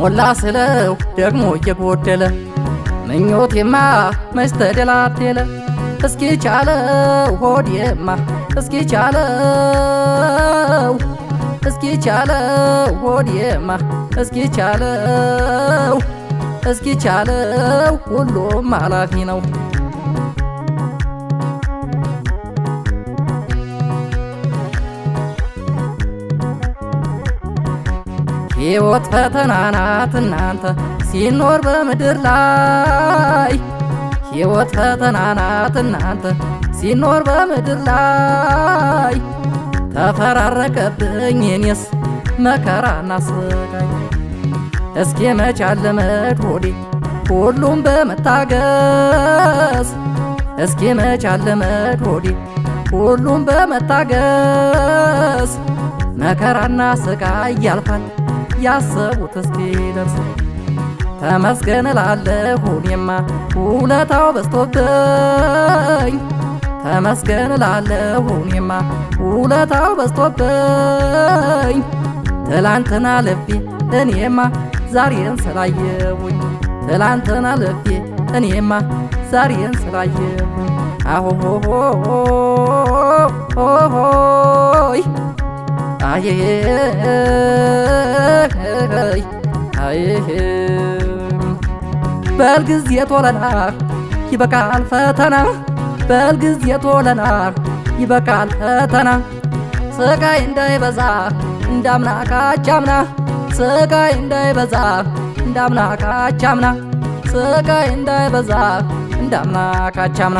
ሞላ ስለው ደግሞ እየጎደለ ምኞቴማ መች ተደላደለ። እስኪ ቻለው ሆዴማ እስኪ ቻለው እስኪ ቻለው ሆዴማ እስኪ ቻለው እስኪ ቻለው ሁሉም ኃላፊ ነው። ሕይወት ፈተና ናት እናንተ ሲኖር በምድር ላይ ሕይወት ፈተና ናት እናንተ ሲኖር በምድር ላይ ተፈራረቀብኝ የኔስ መከራና ስቃይ። እስኪ መች አለመድ ሆዴ ሁሉም በመታገስ እስኪ መች አለመድ ሆዴ ሁሉም በመታገስ መከራና ስቃይ ያልፋል ያሰቡት እስኪደርስ። ተመስገን እላለሁ እኔማ ውለታው በዝቶብኝ ተመስገን እላለሁ እኔማ ውለታው በዝቶብኝ። ትላንትና ልፌ እኔማ ዛሬን ስላየሁኝ ትላንትና ልፌ እኔማ ዛሬን ስላየሁኝ አሆሆሆሆይ አየይ አየይ በልጊዜ ቶለና ይበቃል ፈተና በልጊዜ ቶለና ይበቃል ፈተና። ስቃይ እንዳይበዛ እንዳምና ካቻምና ስቃይ እንዳይበዛ እንዳምና ካቻምና ስቃይ እንዳይበዛ እንዳምና ካቻምና።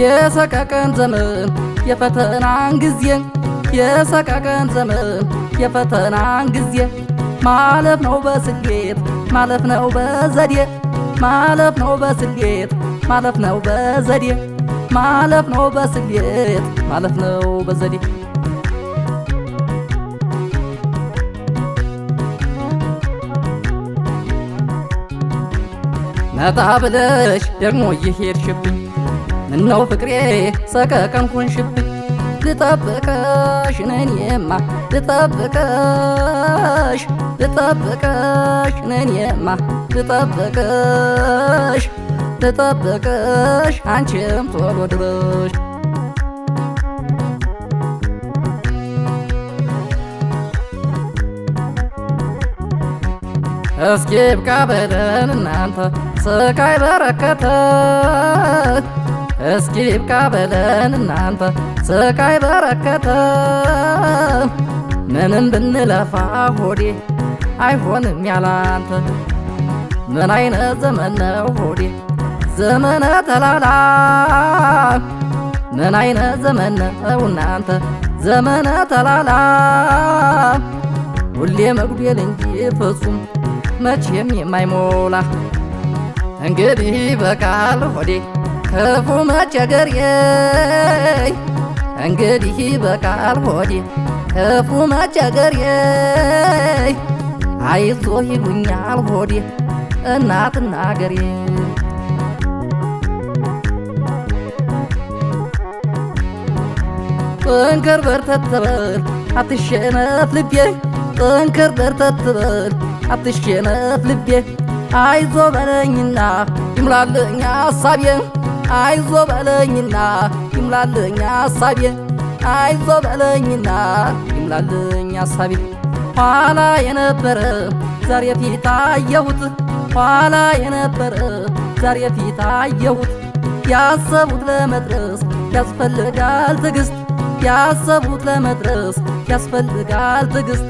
የሰቀቀን ዘመን የፈተናን ጊዜ የሰቀቀን ዘመን የፈተናን ጊዜ ማለፍ ነው በስሌት ማለፍ ነው በዘዴ ማለፍ ነው በስሌት ማለፍ ነው በዘዴ ማለፍ ነው በስሌት ማለፍ ነው በዘዴ። መጣ ብለሽ ደግሞ እየሄድሽብኝ ምነው ፍቅሬ ሰቀቀን ሆንሽብኝ። ልጠብቅሽ ነኔማ ልጠብቅሽ ልጠብቅሽ ነኔማ ልጠብቅሽ ልጠብቅሽ አንቺም ቶሎ ድረሽ። እስኪ ይብቃ በለን እናንተ ስቃይ በረከተ እስኪ ይብቃ በለን እናንተ ስቃይ በረከተ። ምንም ብንለፋ ሆዴ አይሆንም ያላንተ። ምን አይነት ዘመን ነው ሆዴ ዘመነ ተላላ ምን አይነት ዘመን ነው እናንተ ዘመነ ተላላ። ሁሌ መጉደል እንጂ ፍጹም መቼም የማይሞላ። እንግዲህ በቃል ሆዴ ክፉ መቸገሬ እንግዲህ በቃል ሆዴ ክፉ መቸገሬ። አይዞህ ይሉኛል ሆዴ እናትና አገሬ። ጠንከር በርተት በል አትሸነፍ ልቤ ጠንከር በርተት በል አትሸነፍ ልቤ። አይዞ በለኝና ይምላልኝ ሐሳቤ አይዞ በለኝና ይምላልኝ ሐሳቤ አይዞ በለኝና ይምላልኝ ሐሳቤ። ኋላ የነበረ ዛሬ ፊት አየሁት ኋላ የነበረ ዛሬ ፊት አየሁት። ያሰቡት ለመድረስ ያስፈልጋል ትዕግስት ያሰቡት ለመድረስ ያስፈልጋል ትዕግስት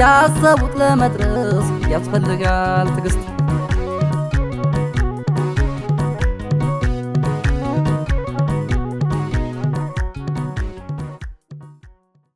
ያሰቡት ለመድረስ ያስፈልጋል ትዕግስት።